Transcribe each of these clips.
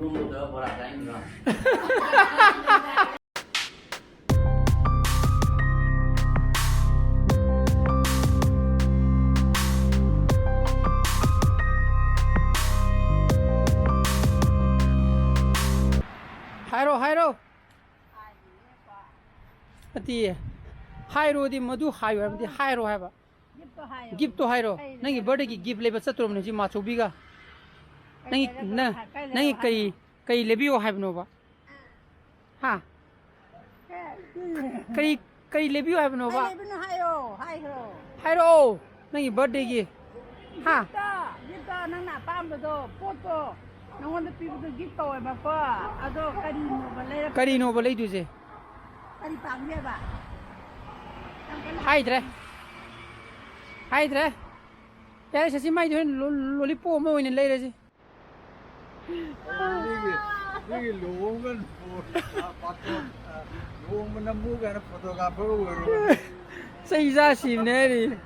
rumah borak lain juga. Hairo. Ati Hairo di madu Hairo ati Hairo haba. Gift to Hairo. Nangi birthday ki gift leba satrum ne ji ma chobiga. Nangi kai lebi o haibno ba. Ha. Kai lebi o haibno ba. Hairo. Nangi birthday ki. Ha. Gift nang na pam do photo. Nangon people to gift to ba ko. Ado Kari no ba lei duje. Kari pam ye ba. Haidre. Ya se si mai do lollipop mo in lei reji. Ini luongan foto luongan namuga na fotografer. Seiza simneri.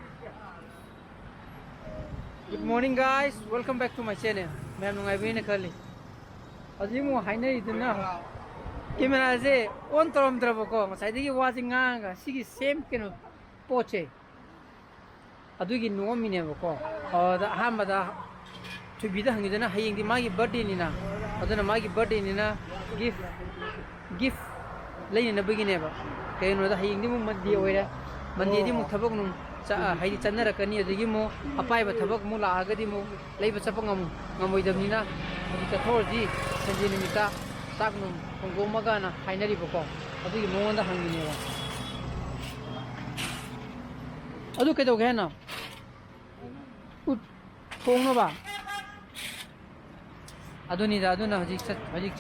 Good morning guys, welcome back to my channel. मैं नंगाई भी नहीं खाली अजी मु हाइने इतना camera से on तरम तरफ को मसाइद की वाचिंग आंगा सिगी सेम केनो पोचे अदुगी नो मिने बको और हम बदा थुबीदा हंगिदना हयेंगी मागी बर्थडे निना अदना मागी बर्थडे निना गिफ्ट लेने बगिने बा कयनो दा हयेंगी मु मद्दी ओइरा मन्दी मु थबक नु हाइदी चन्नरकनी अदगी मु अपाइबा थबक मु लागदी मु लेबा चपंगम ngam चथोरजी संजी निमिता चाक नु खंगोमगाना हाइनरी बको अदगी मोंदा हंगिनेबा अदु केदो गेना उत थोंनोबा अदुनिदा अदुना हजिक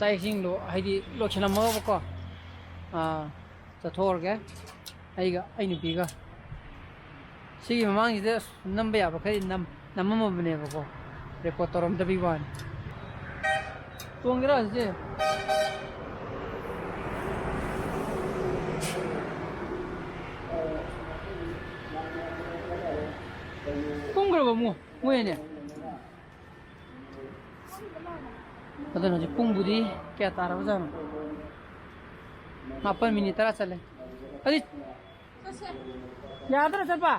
चाइसिंग लो हाइदी लोचनम बको चथोरगे आई नुपीगा सिगी ममांगसिदा नंबा याबा खै नममबनेबको रेकॉर्ड तौरमदबी वान तोंगरा से तोंगरबा मोयने अदना जे पुंगबुदी क्या तारबा जानो 8 मिनिट तरा चले अरे याद रहा चलपा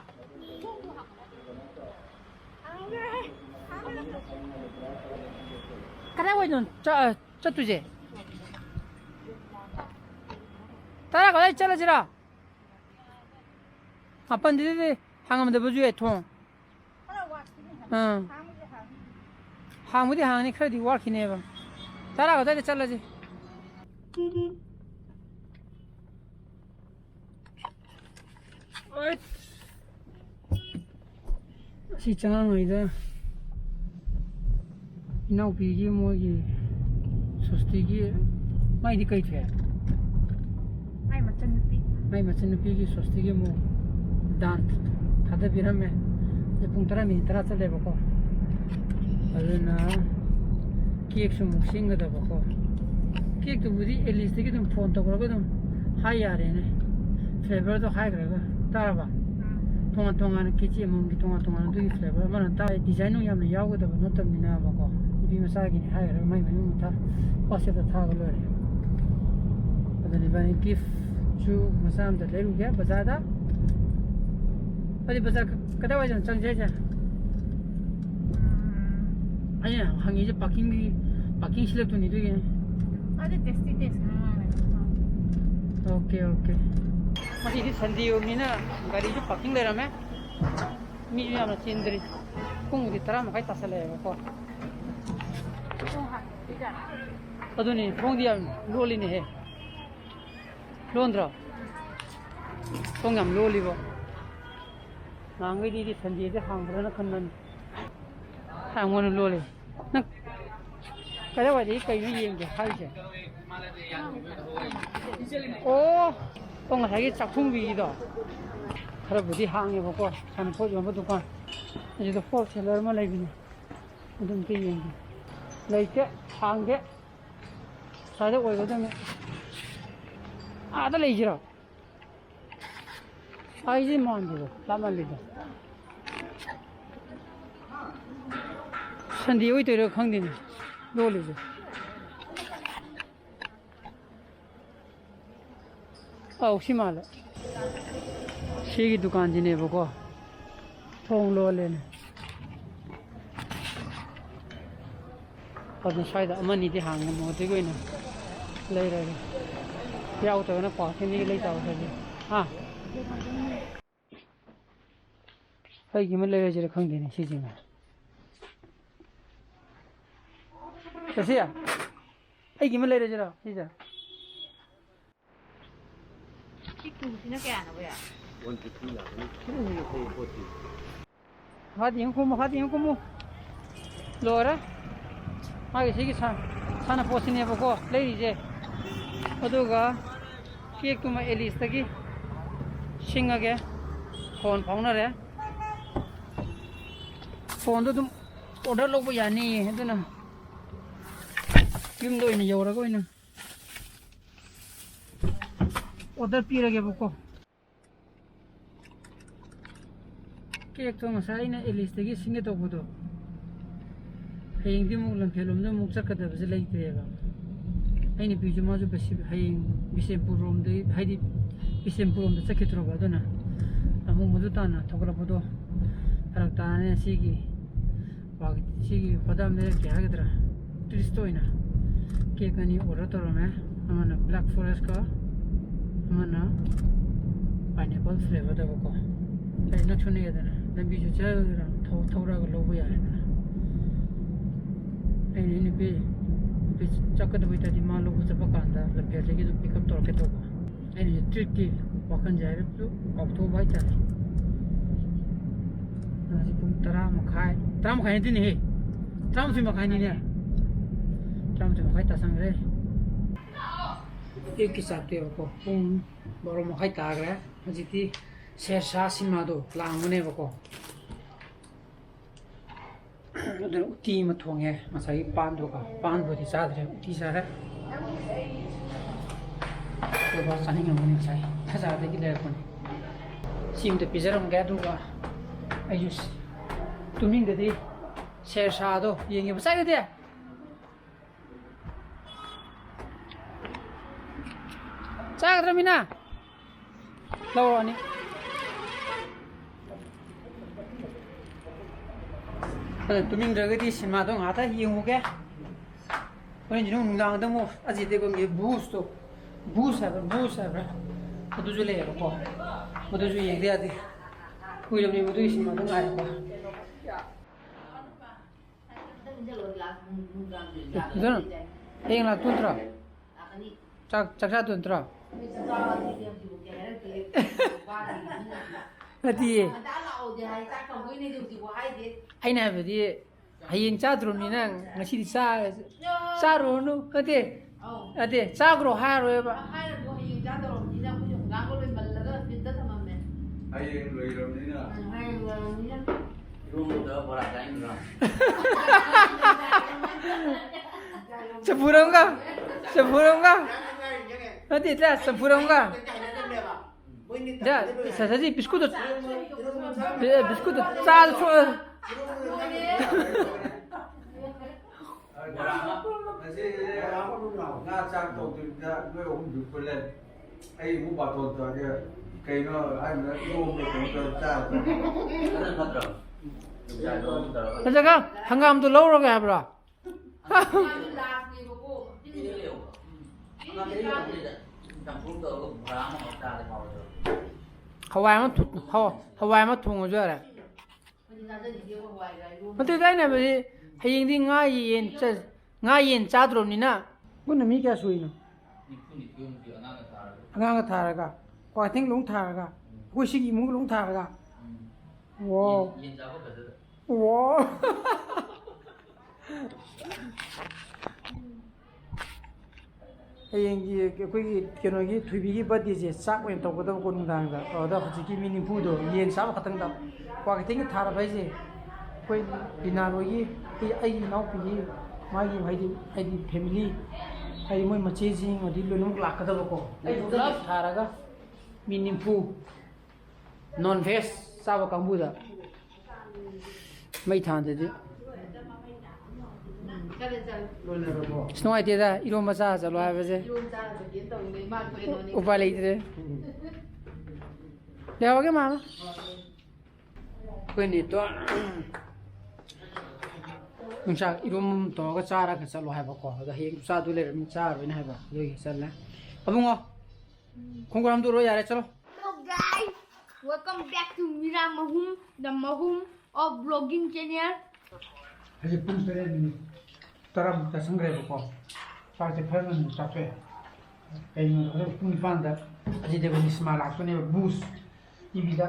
करा वो जो तुझे तारा कहीं चला जरा अपन दीदी हांगम दे बजुए थों हाँ मुझे हाँ नहीं खरीदी वार खिने बम तारा कहीं चला जी si changang ngai da inau pi gi mo gi sosti gi mai di kai the Ai machan pi gi sosti gi mo dan thada biram me je pung tara min tara chale ba ko alena cake su mu singa da ba ko cake to budi at least gi dum phone to ko dum hai ya re ne flavor to hai gra ga tara ba tonga kichi mong tonga du flavor mana ta design no yam yaw ga da no tam ni na ba ko bi ma sa gi ni ha ra mai mu ta pase ta tha ga lo re adani ba ni gift chu masam da le ru ga bazaar da ali bazaar kada wa jang chang je ja anya hangi je parking select to ni du ge Ada testi okay masih di sandiyo mina gari ju parking le rame mi ju amna chindri kung di tara ma kai tasale ko aduni kung di am loli ne he londra kung am loli bo nangai di sandiyo de hangra na khannan hangwon loli na kada wa di kai ni yeng de hai je oh ong 하기 작품비이다. 그래 부디 항에 보고 산 포주 뭐 두건 이제도 포셀러만 라이브네. 무슨 게임인데. 라이트 항게 사대 오이거든. 아들 레이지라. 아이지 뭐안 되고 나만 리다. Sunday oi toiro khangdini lole je au simala sigi dukan jine boko thong lole ne adu sai da amani di hang mo te goina lei ra yau to na pa thini lei taw sa ji ha ai gi me lei je khangdini si ji ma Kasi ya, ay gimana lagi jera, sih jera. Itu sini kayak apa ya? Hati yang kamu, lora, lagi sih sana posisi apa kok, lagi je. Aduh ga, kek tu mah elis lagi, singa ke, phone phone ya. Phone tu order log ya ni, itu na. Kim doi ni yora ko ina order pira ge boko kek to masai na elis tegi singe to bodo hayengdi mu lam phelom no muk sakada bse lai te ba aini biju ma ju besi hayeng bisempur rom de haidi bisempur rom de saketro ba dona amu modu ta na thokra bodo tarak ta ne sigi ba sigi padam ne ke hagdra tristoina Cake ani order to rame, amana black forest ka, amana pineapple flavor da boko. Ay na chune ya na, dan biju cha ra thora ga lobo ya na. Ay ni be chakat boi ta di ma lobo cha pakanda, la phe legi to pick up tor ke to ko. Ay ni trick ki wakan jai to kop to bai cha. Na si pum tara makhai din he. Tram si makhai ni ne. Tram tu makai tasang re, एक किसाब ते बको पुंग बरो मखाई तागरे मजिति शेरशा सिमादो लांगने बको other उती म थोंगे मसाई पान दोका पान बोति सादरे उती सारे तो बस सानी ngam मसाई खजा दे कि ले कोनी सिम ते पिजरम गे दुगा आयुस तुमिंग दे शेरशा दो येंगे बसाई दे Cak Ramina, lawa ni. Tuming jaga di sinma dong ata hiung ke. Kau ni nung nang dong aji de kau ni boost apa. Mudu jule ya kau. Mudu jule yang dia di. Kau jam ni mudu sinma dong ada kau. Itu na, yang lah tuntra. Cak tuntra. Hati ai na bedi hayeng cha drum ni nang ngasi di sa ro no hati cha gro ha ro ba hayeng loi ram ni na Sepurong ka Nanti dah sempurna enggak? Dah, saya saja biskut tu sal tu. Nah, cak tu dah dua orang jumpa le. Ai mu baton tu dia. Kau no, ai mu rumah tu cak. Macam kan? Hanggam tu lorong ke apa? Hawaii mà thùng ở dưới này. Mà tôi thấy này bởi Hayenggi ngay yên cha trộm nè. Bữa nay mi kia suy nó. Ngang cái thà ra, qua tiếng lúng thà ra, quay xí muốn lúng thà ra. Wow. Wow. Hayenggi cái nói cái thui cái bát đi जे sắc quen tàu cái đó con đang đó, ở đó chỉ cái mini food đó, yên sao mà khát đó, qua cái tiếng cái thà ra phải gì, quên đi nào rồi cái ai nấu cái gì, mai gì hay đi family, hay mới mà chơi gì mà đi luôn lúc lạc cái đó cô, đó thà ra cái mini food, non veg sao mà cắm bùi đó, mấy thằng thế chứ, ꯆꯠꯂꯦ ꯆꯠꯂꯦ ꯂꯣꯏꯅꯔꯕꯣ ꯅꯨꯡꯉꯥꯏꯇꯦꯗ ꯏꯔꯣꯝꯕ ꯆꯥ ꯆꯠꯂꯣ ꯍꯥꯏꯕꯁꯦ ꯏꯔꯣꯝ ꯆꯥꯔ ꯆꯠꯀꯦ ꯇꯧꯅꯤ ꯃꯥ ꯊꯣꯛꯑꯦ ꯎꯄꯥꯏ ꯂꯩꯇ꯭ꯔꯦ ꯂꯩꯍꯧꯔꯒꯦ ꯃꯥꯃ ꯑꯩꯈꯣꯏꯅꯤ ꯅꯨꯡꯆꯥꯛ ꯏꯔꯣꯝ ꯇꯧꯔꯒ ꯆꯥꯔꯒ ꯆꯠꯂꯣ ꯍꯥꯏꯕꯀꯣ ꯑꯗꯣ ꯍꯌꯦꯡ ꯆꯥꯗꯨ ꯂꯩꯔꯕꯅꯤꯅ ꯆꯥꯔꯣꯏꯅ ꯍꯥꯏꯕ ꯑꯗꯨꯒꯤ ꯆꯠꯂꯦ ꯑꯕꯨꯡꯉꯣ ꯈꯣꯡꯒ꯭ꯔꯥꯝ ꯍꯥꯝꯗꯣꯛꯎꯔꯣ ꯌꯥꯔꯦ ꯆꯠꯂꯣ Hello guys, welcome back to Mirang-Mahum, the Mahum of vlogging channel. ꯍꯧꯖꯤꯛ ꯄꯨꯡ 8 ꯃꯤꯅꯤꯠ 10ꯃꯨꯛꯇ ꯆꯪꯈ꯭ꯔꯦꯕꯀꯣ ꯆꯥꯛꯁꯦ ꯐꯖꯅ ꯆꯥꯊꯣꯛꯑꯦ ꯀꯩꯅꯣ ꯍꯧꯖꯤꯛ ꯄꯨꯡ 9ꯗ ꯑꯖꯤꯠ ꯗꯦꯕꯒꯤ ꯁꯤꯃꯥ ꯂꯥꯛꯄꯅꯦꯕ ꯕꯨꯁ ꯇꯤꯚꯤꯗ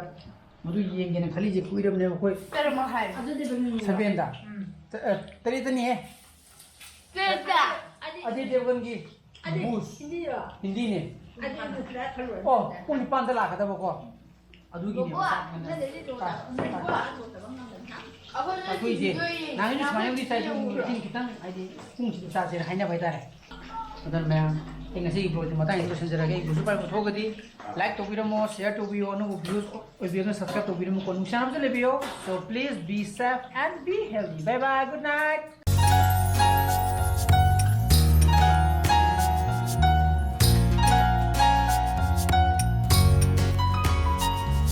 ꯃꯗꯨ ꯌꯦꯡꯒꯦꯅ ꯈꯜꯂꯤꯁꯦ ꯀꯨꯏꯔꯕꯅꯦꯕ ꯑꯩꯈꯣꯏ ꯇꯔꯃ ꯍꯥꯏ ꯑꯗꯨꯗꯤ ꯕꯅꯤ 7ꯗ 3ꯗꯅꯤꯍꯦ Teta. ꯑꯖꯤꯠ ꯗꯦꯕꯒꯤ ꯕꯨꯁ hindi ꯍꯤꯟꯗꯤꯅꯦ adi mo flat kalwa ꯑꯣ ꯄꯨꯡ 9ꯗ ꯂꯥꯛꯀꯗꯕꯀꯣ ꯑꯗꯨꯒꯤꯅꯦ ꯑꯩꯈꯣꯏꯁꯦ ꯅꯍꯥꯟꯒꯤ ꯁꯨꯃꯥꯏꯅꯕꯨꯗꯤ ꯆꯥꯏꯗꯣ ꯃꯤꯇꯤꯡ ꯈꯤꯇꯪ ꯍꯥꯏꯗꯤ ꯄꯨꯡꯁꯤꯗ ꯆꯥꯁꯦꯅ ꯍꯥꯏꯅꯕ ꯍꯥꯏꯇꯥꯔꯦ ꯑꯗꯨꯅ ꯃꯌꯥꯝ ꯑꯩ ꯉꯁꯤꯒꯤ ꯕ꯭ꯂꯣꯒꯤ ꯃꯇꯥꯡꯁꯤꯗ ꯂꯣꯏꯁꯤꯟꯖꯔꯒꯦ ꯑꯩ ꯕ꯭ꯂꯣꯒꯁꯨ ꯄꯥꯏꯕ ꯊꯣꯛꯑꯒꯗꯤ ꯂꯥꯏꯛ ꯇꯧꯕꯤꯔꯝꯃꯣ ꯁꯤꯌꯔ ꯇꯧꯕꯤꯌꯣ ꯑꯅꯧꯕ ꯚ꯭ꯌꯨꯁ ꯑꯣꯏꯕꯤꯔꯒ ꯁꯕꯁꯀ꯭ꯔꯥꯏꯕ ꯇꯧꯕꯤꯔꯝꯃꯣꯀꯣ ꯅꯨꯡꯁꯥꯅꯕꯁꯨ ꯂꯩꯕꯤꯌꯣ so please be safe and be healthy bye bye good night